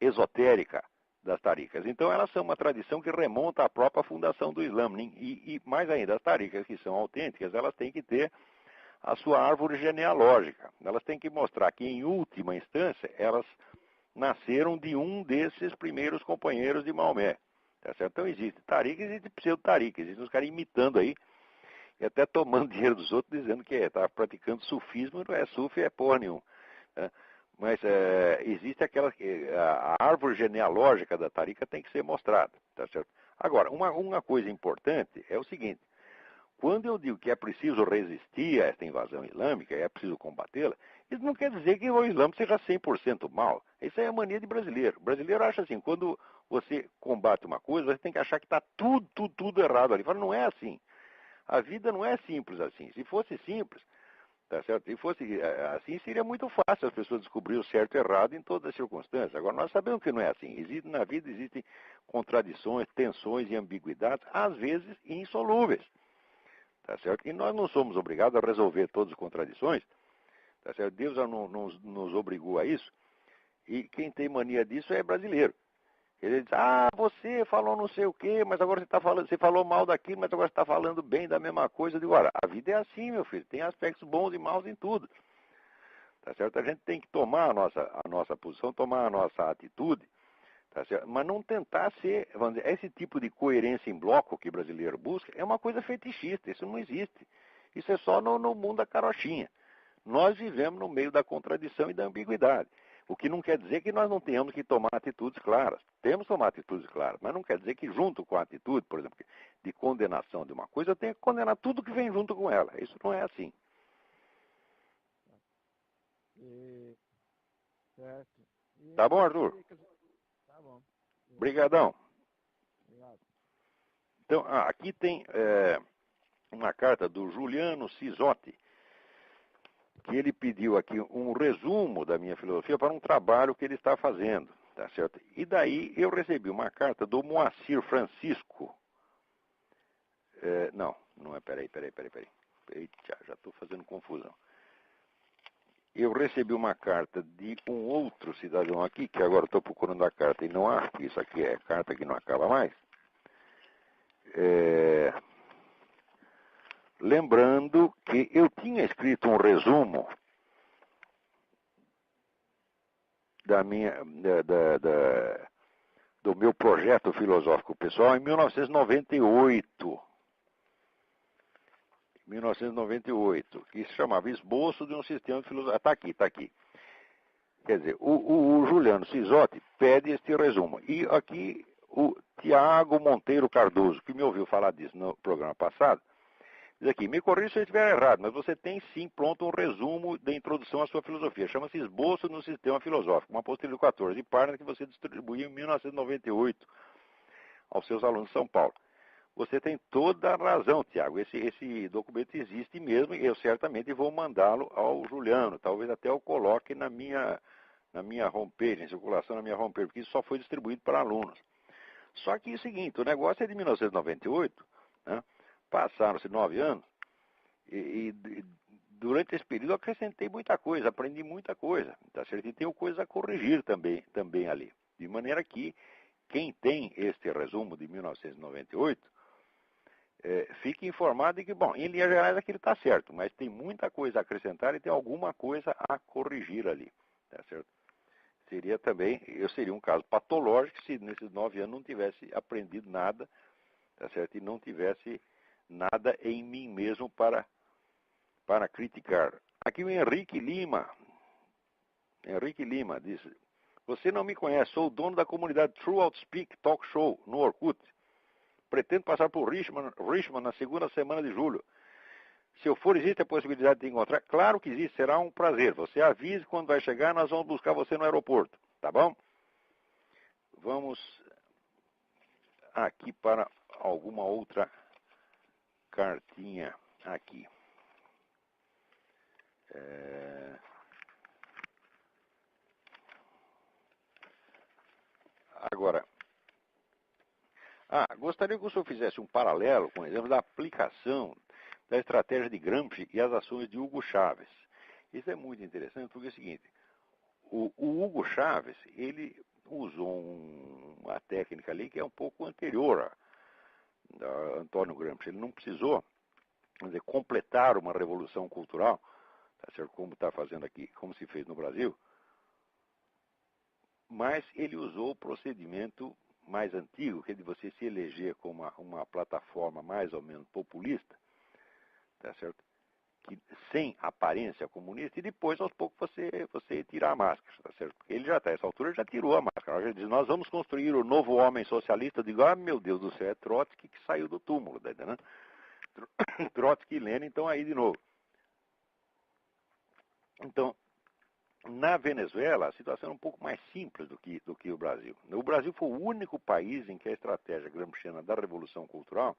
esotérica das taricas. Então elas são uma tradição que remonta à própria fundação do Islã. E mais ainda, as taricas que são autênticas, elas têm que ter a sua árvore genealógica. Elas têm que mostrar que, em última instância, elas nasceram de um desses primeiros companheiros de Maomé. Tá certo? Então existe tarica e existe pseudo-tarica. Existem os caras imitando aí e até tomando dinheiro dos outros, dizendo que está praticando sufismo, não é sufi, é porra nenhuma. Né? Mas existe a árvore genealógica da tarica tem que ser mostrada. Tá certo? Agora, uma coisa importante é o seguinte, quando eu digo que é preciso resistir a esta invasão islâmica, é preciso combatê-la, isso não quer dizer que o Islã seja 100% mal. Isso aí é a mania de brasileiro. O brasileiro acha assim, quando você combate uma coisa, você tem que achar que está tudo errado ali. Fala, não é assim. A vida não é simples assim. Se fosse simples, Tá certo? Se fosse assim, seria muito fácil as pessoas descobrirem o certo e o errado em todas as circunstâncias. Agora, nós sabemos que não é assim. Na vida existem contradições, tensões e ambiguidades, às vezes insolúveis. Tá certo? E nós não somos obrigados a resolver todas as contradições. Tá certo? Deus nos obrigou a isso. E quem tem mania disso é brasileiro. Ele diz, você falou não sei o quê, mas agora você falou mal daquilo, mas agora você está falando bem da mesma coisa. Eu digo, olha, a vida é assim, meu filho, tem aspectos bons e maus em tudo. Tá certo? A gente tem que tomar a nossa posição, tomar a nossa atitude, tá certo? Mas não tentar ser, vamos dizer, esse tipo de coerência em bloco que o brasileiro busca é uma coisa fetichista, isso não existe. Isso é só no mundo da carochinha. Nós vivemos no meio da contradição e da ambiguidade. O que não quer dizer que nós não tenhamos que tomar atitudes claras. Temos que tomar atitudes claras, mas não quer dizer que junto com a atitude, por exemplo, de condenação de uma coisa, eu tenha que condenar tudo que vem junto com ela. Isso não é assim. Certo. Tá bom, Arthur? Tá bom. Obrigadão. Obrigado. Então, aqui tem uma carta do Juliano Cisotti, que ele pediu aqui um resumo da minha filosofia para um trabalho que ele está fazendo, tá certo? E daí eu recebi uma carta do Moacir Francisco. Não é, peraí. Eita, já estou fazendo confusão. Eu recebi uma carta de um outro cidadão aqui, que agora estou procurando a carta e não acho que isso aqui é carta que não acaba mais. Lembrando que eu tinha escrito um resumo do meu projeto filosófico pessoal em 1998. 1998, que se chamava Esboço de um Sistema de Filosofia. Está aqui. Quer dizer, o Juliano Cisotti pede este resumo. E aqui o Tiago Monteiro Cardoso, que me ouviu falar disso no programa passado, diz aqui, me corrija se eu estiver errado, mas você tem sim pronto um resumo da introdução à sua filosofia. Chama-se Esboço no Sistema Filosófico, uma apostila de 14 páginas que você distribuiu em 1998 aos seus alunos de São Paulo. Você tem toda a razão, Tiago. Esse documento existe mesmo e eu certamente vou mandá-lo ao Juliano. Talvez até eu coloque na minha homepage, em circulação na minha homepage, porque isso só foi distribuído para alunos. Só que é o seguinte, o negócio é de 1998, né? Passaram-se 9 anos e durante esse período eu acrescentei muita coisa, aprendi muita coisa. Tá certo? E tenho coisas a corrigir também ali. De maneira que quem tem este resumo de 1998, fique informado de que, bom, em linhas gerais aquilo está certo, mas tem muita coisa a acrescentar e tem alguma coisa a corrigir ali, tá certo? Eu seria um caso patológico se nesses 9 anos não tivesse aprendido nada, tá certo? E não tivesse nada em mim mesmo para criticar. Aqui o Henrique Lima diz, você não me conhece, sou o dono da comunidade True Outspeak Talk Show no Orkut. Pretendo passar por Richmond na segunda semana de julho. Se eu for, existe a possibilidade de encontrar? Claro que existe, será um prazer. Você avise quando vai chegar, nós vamos buscar você no aeroporto, tá bom? Vamos aqui para alguma outra cartinha aqui. Agora, gostaria que o senhor fizesse um paralelo com o exemplo da aplicação da estratégia de Gramsci e as ações de Hugo Chávez. Isso é muito interessante porque é o seguinte, o Hugo Chávez, ele usou uma técnica ali que é um pouco anterior a Antônio Gramsci. Ele não precisou, vamos dizer, completar uma revolução cultural, tá certo? Como está fazendo aqui, como se fez no Brasil, mas ele usou o procedimento mais antigo, que é de você se eleger como uma plataforma mais ou menos populista, tá certo? Que, sem aparência comunista, e depois, aos poucos, você tirar a máscara, tá certo? Porque ele já está, essa altura, já tirou a máscara. Ele diz, nós vamos construir o novo homem socialista. Eu digo, meu Deus do céu, é Trotsky que saiu do túmulo, tá entendendo? Trotsky e Lenin estão aí de novo. Então, na Venezuela, a situação é um pouco mais simples do que o Brasil. O Brasil foi o único país em que a estratégia gramsciana da Revolução Cultural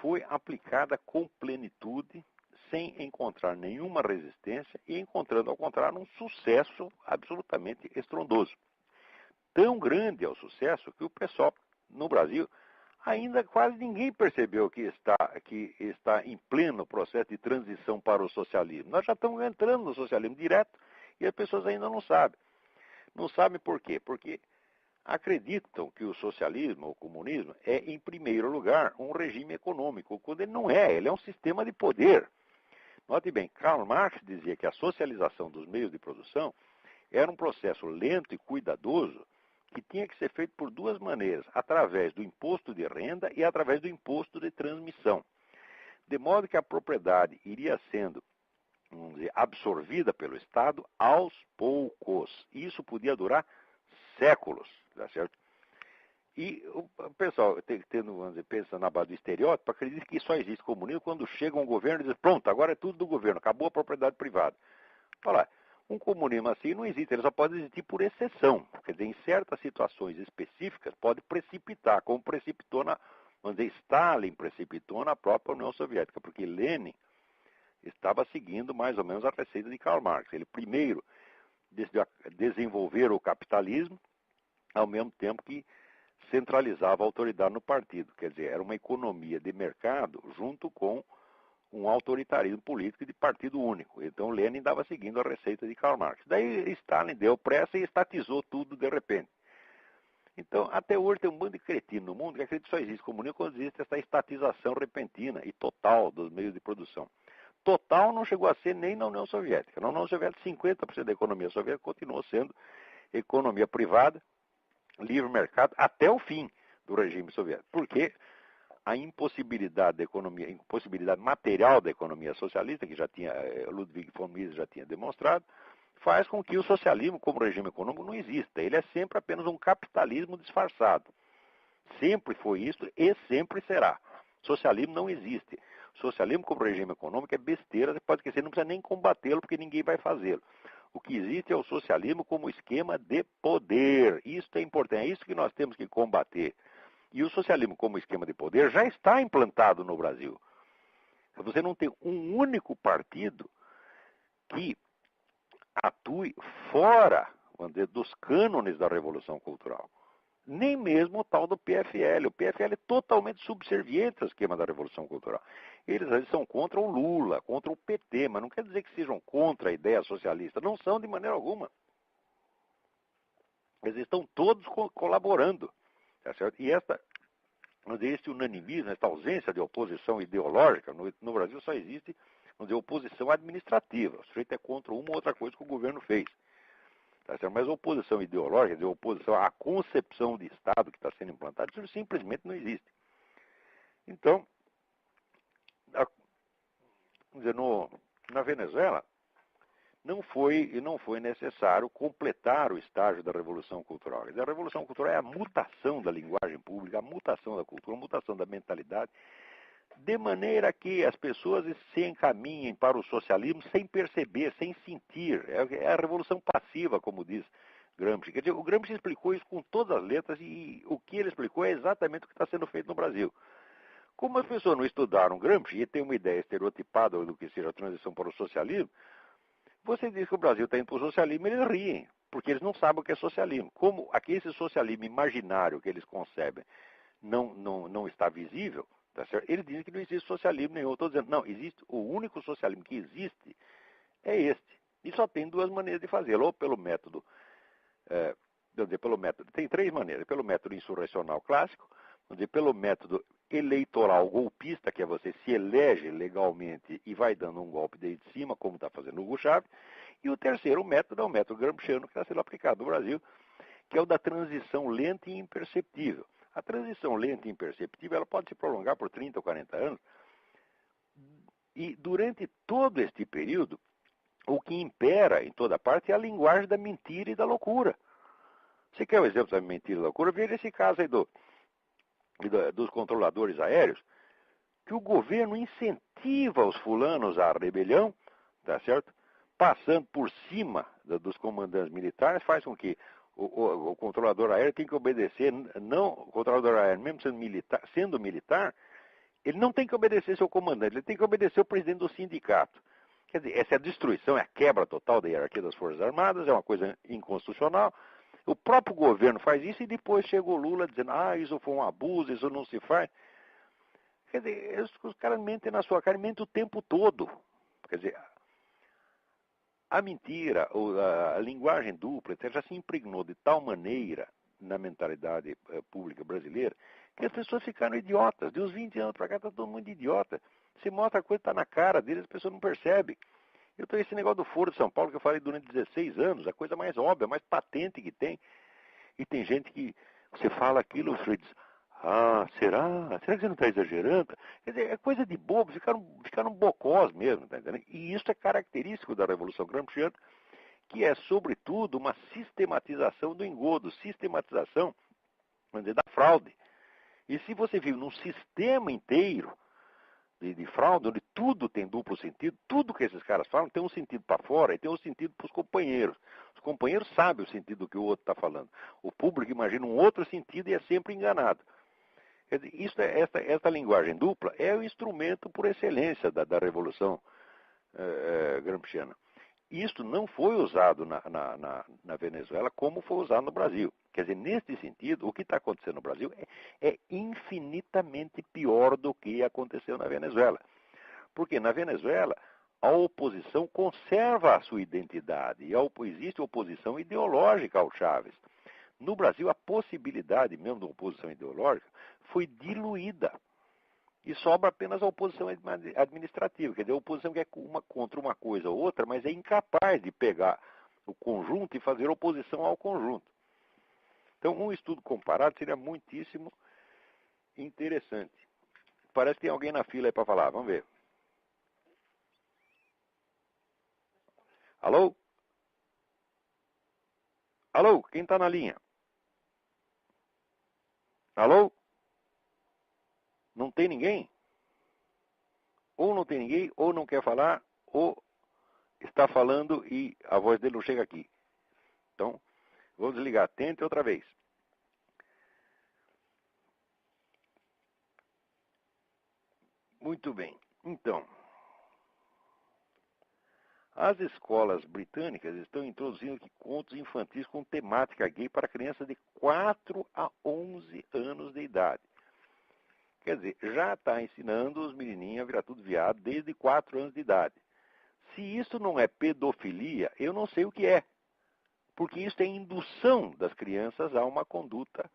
foi aplicada com plenitude, sem encontrar nenhuma resistência e encontrando, ao contrário, um sucesso absolutamente estrondoso. Tão grande é o sucesso que o pessoal no Brasil ainda quase ninguém percebeu que está em pleno processo de transição para o socialismo. Nós já estamos entrando no socialismo direto e as pessoas ainda não sabem. Não sabem por quê? Porque acreditam que o socialismo, o comunismo, é, em primeiro lugar, um regime econômico, quando ele não é, ele é um sistema de poder. Note bem, Karl Marx dizia que a socialização dos meios de produção era um processo lento e cuidadoso que tinha que ser feito por duas maneiras, através do imposto de renda e através do imposto de transmissão. De modo que a propriedade iria sendo, vamos dizer, absorvida pelo Estado aos poucos. Isso podia durar séculos, tá certo? E o pessoal, vamos dizer, pensa na base do estereótipo, acredita que só existe comunismo quando chega um governo e diz, pronto, agora é tudo do governo, acabou a propriedade privada. Olha lá, um comunismo assim não existe, ele só pode existir por exceção. Quer dizer, em certas situações específicas pode precipitar, como precipitou vamos dizer, Stalin precipitou na própria União Soviética, porque Lenin estava seguindo mais ou menos a receita de Karl Marx. Ele primeiro decidiu desenvolver o capitalismo, ao mesmo tempo que centralizava a autoridade no partido. Quer dizer, era uma economia de mercado junto com um autoritarismo político de partido único. Então Lenin estava seguindo a receita de Karl Marx. Daí Stalin deu pressa e estatizou tudo de repente. Então, até hoje tem um bando de cretino no mundo que acredita que só existe comunismo quando existe essa estatização repentina e total dos meios de produção. Total não chegou a ser nem na União Soviética. Na União Soviética, 50% da economia soviética continuou sendo economia privada, livre mercado, até o fim do regime soviético. Porque a impossibilidade da economia, impossibilidade material da economia socialista, que já tinha, Ludwig von Mises já tinha demonstrado, faz com que o socialismo como regime econômico não exista. Ele é sempre apenas um capitalismo disfarçado. Sempre foi isso e sempre será. Socialismo não existe. Socialismo como regime econômico é besteira, você pode esquecer, não precisa nem combatê-lo porque ninguém vai fazê-lo. O que existe é o socialismo como esquema de poder. Isso é importante, é isso que nós temos que combater. E o socialismo como esquema de poder já está implantado no Brasil. Você não tem um único partido que atue fora, vamos dizer, dos cânones da Revolução Cultural. Nem mesmo o tal do PFL. O PFL é totalmente subserviente ao esquema da Revolução Cultural. Eles são contra o Lula, contra o PT, mas não quer dizer que sejam contra a ideia socialista. Não são de maneira alguma. Eles estão todos colaborando. Tá certo? E esse unanimismo, essa ausência de oposição ideológica, no Brasil só existe, vamos dizer, oposição administrativa. O sujeito é contra uma ou outra coisa que o governo fez. Tá certo? Mas oposição ideológica, quer dizer, oposição à concepção de Estado que está sendo implantada, isso simplesmente não existe. Então, vamos dizer, na Venezuela, não foi necessário completar o estágio da Revolução Cultural. A Revolução Cultural é a mutação da linguagem pública, a mutação da cultura, a mutação da mentalidade, de maneira que as pessoas se encaminhem para o socialismo sem perceber, sem sentir. É a revolução passiva, como diz Gramsci. Quer dizer, o Gramsci explicou isso com todas as letras e o que ele explicou é exatamente o que está sendo feito no Brasil. Como as pessoas não estudaram Gramsci e têm uma ideia estereotipada do que seja a transição para o socialismo, você diz que o Brasil está indo para o socialismo, eles riem, porque eles não sabem o que é socialismo. Como esse socialismo imaginário que eles concebem não está visível, tá certo? Eles dizem que não existe socialismo nenhum. Eu estou dizendo, não, existe, o único socialismo que existe é este. E só tem duas maneiras de fazê-lo, ou pelo método, tem três maneiras, pelo método insurrecional clássico, vamos dizer, pelo método eleitoral golpista, que é você se elege legalmente e vai dando um golpe desde cima, como está fazendo o Hugo Chávez, e o terceiro método é o método gramsciano que está sendo aplicado no Brasil, que é o da transição lenta e imperceptível. A transição lenta e imperceptível ela pode se prolongar por 30 ou 40 anos, e durante todo este período, o que impera em toda parte é a linguagem da mentira e da loucura. Você quer um exemplo da mentira e da loucura? Veja esse caso aí dos controladores aéreos, que o governo incentiva os fulanos à rebelião, tá certo? Passando por cima dos comandantes militares, faz com que o controlador aéreo tenha que obedecer, não o controlador aéreo, mesmo sendo militar, Ele não tem que obedecer seu comandante, ele tem que obedecer o presidente do sindicato. Quer dizer, essa é a destruição, é a quebra total da hierarquia das Forças Armadas, é uma coisa inconstitucional. O próprio governo faz isso e depois chega o Lula dizendo, isso foi um abuso, isso não se faz. Quer dizer, os caras mentem na sua cara, mentem o tempo todo. Quer dizer, a mentira, a linguagem dupla, etc., já se impregnou de tal maneira na mentalidade pública brasileira que as pessoas ficaram idiotas. De uns 20 anos para cá está todo mundo idiota. Se mostra a coisa está na cara deles, as pessoas não percebem. Eu tenho esse negócio do Foro de São Paulo que eu falei durante 16 anos, a coisa mais óbvia, mais patente que tem. E tem gente que você fala aquilo, você diz, será? Será que você não está exagerando? Quer dizer, é coisa de bobo, ficaram bocós mesmo, tá entendendo? E isso é característico da Revolução Gramsciana, que é, sobretudo, uma sistematização do engodo, sistematização, vamos dizer, da fraude. E se você vive num sistema inteiro de fraude, onde tudo tem duplo sentido, tudo que esses caras falam tem um sentido para fora e tem um sentido para os companheiros. Os companheiros sabem o sentido do que o outro está falando. O público imagina um outro sentido e é sempre enganado. Quer dizer, esta linguagem dupla é o instrumento por excelência da Revolução Gramsciana. Isto não foi usado na Venezuela como foi usado no Brasil. Quer dizer, neste sentido, o que está acontecendo no Brasil é infinitamente pior do que aconteceu na Venezuela. Porque na Venezuela, a oposição conserva a sua identidade e existe oposição ideológica ao Chávez. No Brasil, a possibilidade mesmo de oposição ideológica foi diluída. E sobra apenas a oposição administrativa, quer dizer, a oposição que é contra uma coisa ou outra, mas é incapaz de pegar o conjunto e fazer oposição ao conjunto. Então, um estudo comparado seria muitíssimo interessante. Parece que tem alguém na fila aí para falar, vamos ver. Alô? Alô, quem está na linha? Alô? Não tem ninguém? Ou não tem ninguém, ou não quer falar, ou está falando e a voz dele não chega aqui. Então, vou desligar. Tente outra vez. Muito bem. Então, as escolas britânicas estão introduzindo aqui contos infantis com temática gay para crianças de 4 a 11 anos de idade. Quer dizer, já está ensinando os menininhos a virar tudo viado desde 4 anos de idade. Se isso não é pedofilia, eu não sei o que é. Porque isso é indução das crianças a uma conduta,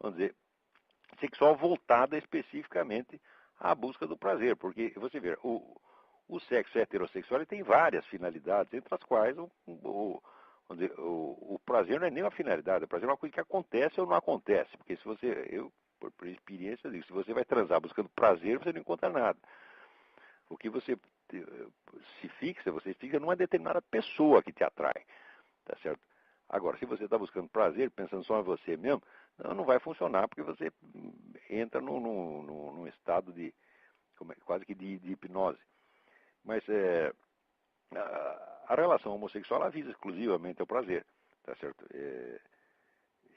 vamos dizer, sexual voltada especificamente à busca do prazer. Porque, você vê, o sexo heterossexual ele tem várias finalidades, entre as quais o prazer não é nem uma finalidade, o prazer é uma coisa que acontece ou não acontece. Porque se você, por experiência, digo, se você vai transar buscando prazer, você não encontra nada. O que você você fica numa determinada pessoa que te atrai, tá certo? Agora, se você está buscando prazer, pensando só em você mesmo, não vai funcionar, porque você entra num estado de, quase que de hipnose. Mas a relação homossexual ela visa exclusivamente o prazer, tá certo?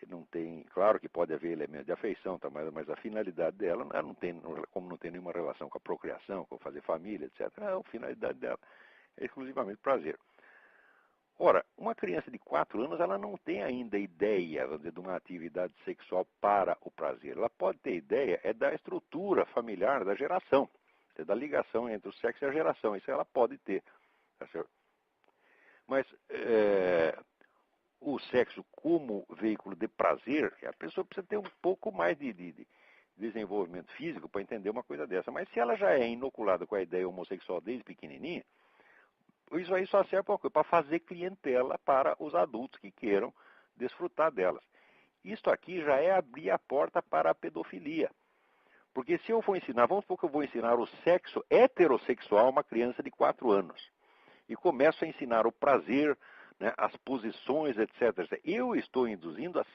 Não tem, claro que pode haver elementos de afeição, tá, mas a finalidade dela ela não tem, como não tem nenhuma relação com a procriação, com fazer família, etc. A finalidade dela é exclusivamente prazer. Ora, uma criança de 4 anos ela não tem ainda ideia, vamos dizer, de uma atividade sexual para o prazer. Ela pode ter ideia da estrutura familiar, da geração, da ligação entre o sexo e a geração. Isso ela pode ter, tá certo? Mas o sexo como veículo de prazer, a pessoa precisa ter um pouco mais de desenvolvimento físico para entender uma coisa dessa. Mas se ela já é inoculada com a ideia homossexual desde pequenininha, isso aí só serve para fazer clientela para os adultos que queiram desfrutar delas. Isto aqui já é abrir a porta para a pedofilia. Porque se eu for ensinar, vamos supor que eu vou ensinar o sexo heterossexual a uma criança de 4 anos. E começo a ensinar o prazer, né, as posições, etc. Eu estou induzindo,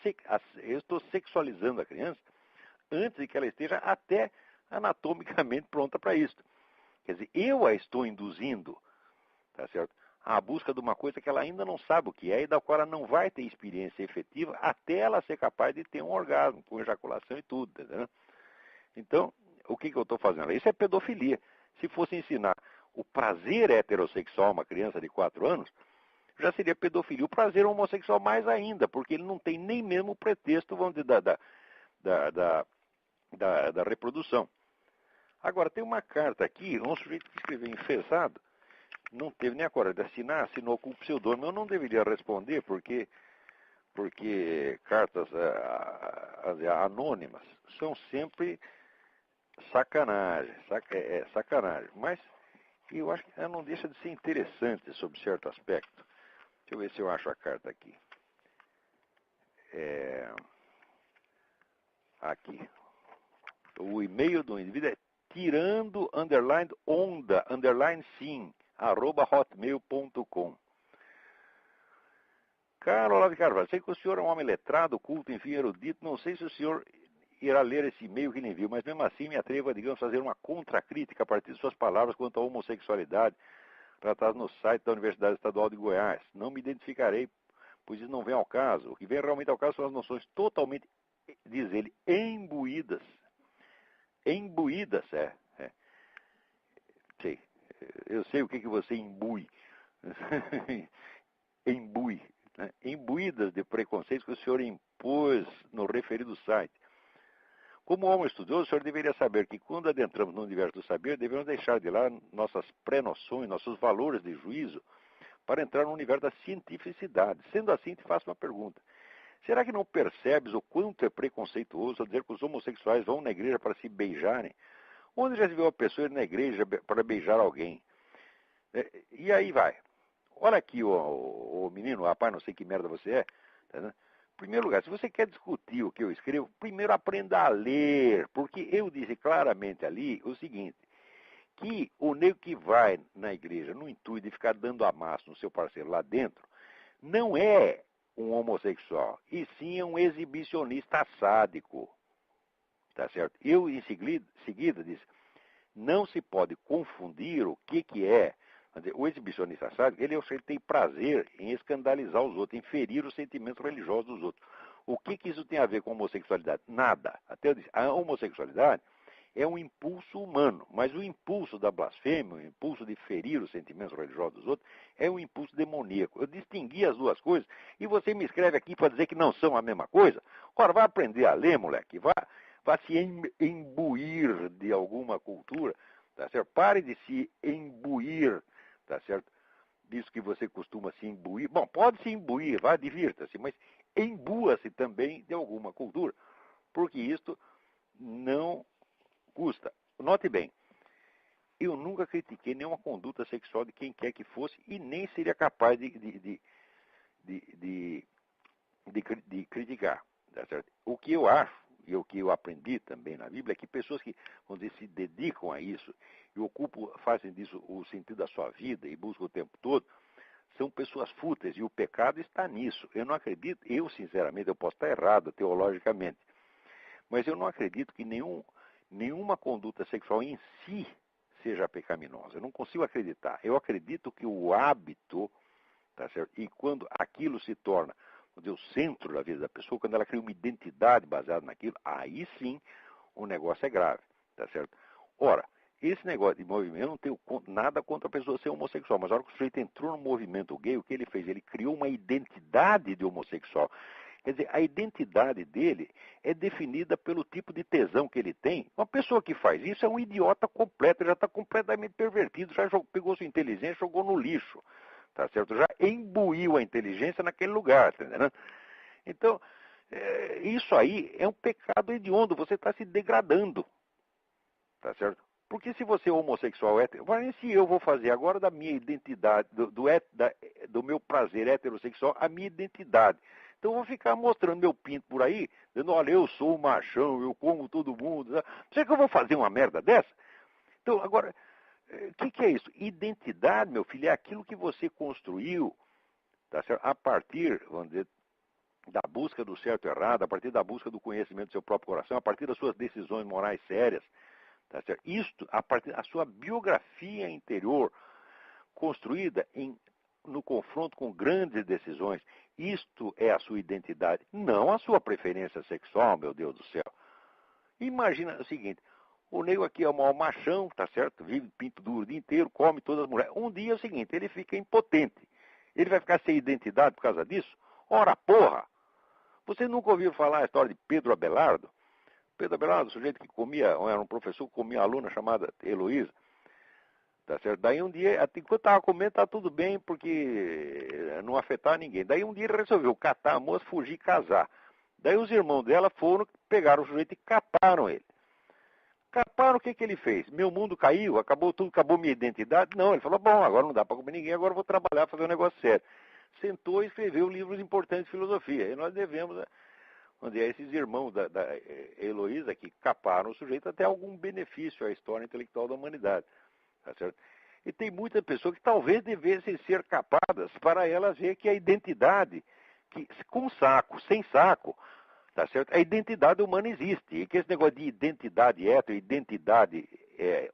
eu estou sexualizando a criança antes de que ela esteja até anatomicamente pronta para isso. Quer dizer, eu a estou induzindo, tá certo, à busca de uma coisa que ela ainda não sabe o que é e da qual ela não vai ter experiência efetiva até ela ser capaz de ter um orgasmo, com ejaculação e tudo, entendeu? Então, o que eu estou fazendo? Isso é pedofilia. Se fosse ensinar o prazer heterossexual a uma criança de 4 anos, já seria pedofilia. O prazer homossexual mais ainda, porque ele não tem nem mesmo o pretexto, vamos dizer, da reprodução. Agora, tem uma carta aqui, um sujeito que escreveu enfesado, não teve nem a coragem de assinar, assinou com o pseudônimo. Eu não deveria responder, porque cartas anônimas são sempre sacanagem, sacanagem. Mas eu acho que ela não deixa de ser interessante sob certo aspecto. Deixa eu ver se eu acho a carta aqui. Aqui. O e-mail do indivíduo é tirando, onda, sim, @hotmail.com. Caro Olavo de Carvalho, sei que o senhor é um homem letrado, culto, enfim, erudito. Não sei se o senhor irá ler esse e-mail que lhe envio, mas mesmo assim me atrevo a, digamos, fazer uma contracrítica a partir de suas palavras quanto à homossexualidade tratadas no site da Universidade Estadual de Goiás. Não me identificarei, pois isso não vem ao caso. O que vem realmente ao caso são as noções totalmente, diz ele, imbuídas. Imbuídas, Sei. Eu sei o que você imbui. Imbui. Né? Imbuídas de preconceitos que o senhor impôs no referido site. Como homem estudioso, o senhor deveria saber que quando adentramos no universo do saber, devemos deixar de lá nossas pré-noções, nossos valores de juízo, para entrar no universo da cientificidade. Sendo assim, te faço uma pergunta. Será que não percebes o quanto é preconceituoso ao dizer que os homossexuais vão na igreja para se beijarem? Onde já se viu uma pessoa ir na igreja para beijar alguém? E aí vai. Olha aqui, o menino, rapaz, não sei que merda você é. Tá, né? Em primeiro lugar, se você quer discutir o que eu escrevo, primeiro aprenda a ler, porque eu disse claramente ali o seguinte, que o nego que vai na igreja no intuito de ficar dando amasso no seu parceiro lá dentro, não é um homossexual, e sim é um exibicionista sádico. Tá certo? Eu, em seguida, disse, não se pode confundir o que é. O exibicionista sádico, ele tem prazer em escandalizar os outros, em ferir os sentimentos religiosos dos outros. O que isso tem a ver com homossexualidade? Nada. Até eu disse, a homossexualidade é um impulso humano, mas o impulso da blasfêmia, o impulso de ferir os sentimentos religiosos dos outros, é um impulso demoníaco. Eu distingui as duas coisas e você me escreve aqui para dizer que não são a mesma coisa? Ora, vai aprender a ler, moleque, vá se imbuir de alguma cultura, tá certo? Pare de se imbuir, tá certo? Disso que você costuma se imbuir. Bom, pode se imbuir, vá, divirta-se, mas imbua-se também de alguma cultura, porque isto não custa. Note bem, eu nunca critiquei nenhuma conduta sexual de quem quer que fosse e nem seria capaz de criticar, tá certo? O que eu acho, e o que eu aprendi também na Bíblia, é que pessoas que, vamos dizer, se dedicam a isso e fazem disso o sentido da sua vida e buscam o tempo todo, são pessoas fúteis e o pecado está nisso. Eu não acredito, sinceramente, eu posso estar errado teologicamente, mas eu não acredito que nenhuma conduta sexual em si seja pecaminosa. Eu não consigo acreditar. Eu acredito que o hábito, tá certo? E quando aquilo se torna o centro da vida da pessoa, quando ela cria uma identidade baseada naquilo, aí sim o negócio é grave, tá certo? Ora, esse negócio de movimento, eu não tenho nada contra a pessoa ser homossexual, mas a hora que o sujeito entrou no movimento gay, o que ele fez? Ele criou uma identidade de homossexual. Quer dizer, a identidade dele é definida pelo tipo de tesão que ele tem. Uma pessoa que faz isso é um idiota completo, já está completamente pervertido, já pegou sua inteligência e jogou no lixo. Tá certo? Já imbuiu a inteligência naquele lugar, tá entendendo? Então, isso aí é um pecado hediondo, você está se degradando, tá certo? Porque se você é homossexual, se eu vou fazer agora da minha identidade, do meu prazer heterossexual, a minha identidade. Então eu vou ficar mostrando meu pinto por aí, dizendo, olha, eu sou o machão, eu como todo mundo. Será que eu vou fazer uma merda dessa? Então, agora, o que é isso? Identidade, meu filho, é aquilo que você construiu, tá certo? A partir, vamos dizer, da busca do certo e errado, a partir da busca do conhecimento do seu próprio coração, a partir das suas decisões morais sérias, tá certo? Isto, a partir da sua biografia interior, construída no confronto com grandes decisões, isto é a sua identidade, não a sua preferência sexual, meu Deus do céu. Imagina o seguinte, O nego aqui é o maior machão, tá certo? Vive pinto duro o dia inteiro, come todas as mulheres. Um dia é o seguinte, ele fica impotente. Ele vai ficar sem identidade por causa disso? Ora, porra! Você nunca ouviu falar a história de Pedro Abelardo? Pedro Abelardo, o sujeito que comia, era um professor que comia uma aluna chamada Heloísa. Tá certo? Daí um dia, enquanto estava comendo, tá tudo bem, porque não afetava ninguém. Daí um dia ele resolveu catar a moça, fugir e casar. Daí os irmãos dela foram, pegaram o sujeito e caparam ele. Caparam, o que ele fez? Meu mundo caiu, acabou tudo, acabou minha identidade? Não, ele falou, bom, agora não dá para comer ninguém, agora eu vou trabalhar, fazer um negócio sério. Sentou e escreveu livros importantes de filosofia. E nós devemos, onde esses irmãos da Heloísa que caparam o sujeito até algum benefício à história intelectual da humanidade. Tá certo? E tem muitas pessoas que talvez devessem ser capadas para elas ver que a identidade, que, com saco, sem saco, tá certo? A identidade humana existe. E que esse negócio de identidade hétero, identidade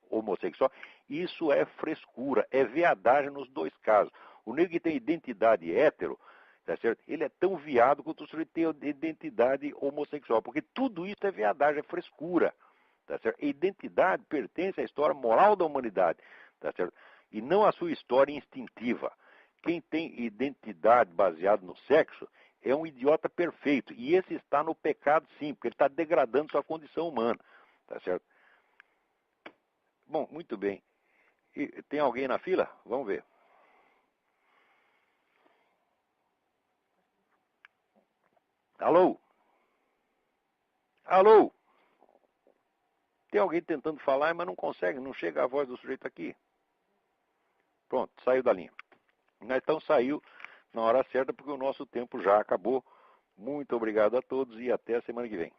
homossexual, isso é frescura, é veadagem nos dois casos. O negro que tem identidade hétero, tá certo? Ele é tão viado quanto o sujeito tem identidade homossexual, porque tudo isso é veadagem, é frescura. Tá certo? A identidade pertence à história moral da humanidade, tá certo? E não à sua história instintiva. Quem tem identidade baseada no sexo é um idiota perfeito. E esse está no pecado, sim, porque ele está degradando sua condição humana. Tá certo? Bom, muito bem. E tem alguém na fila? Vamos ver. Alô? Alô? Tem alguém tentando falar, mas não consegue, não chega a voz do sujeito aqui. Pronto, saiu da linha. Então saiu na hora certa, porque o nosso tempo já acabou. Muito obrigado a todos e até a semana que vem.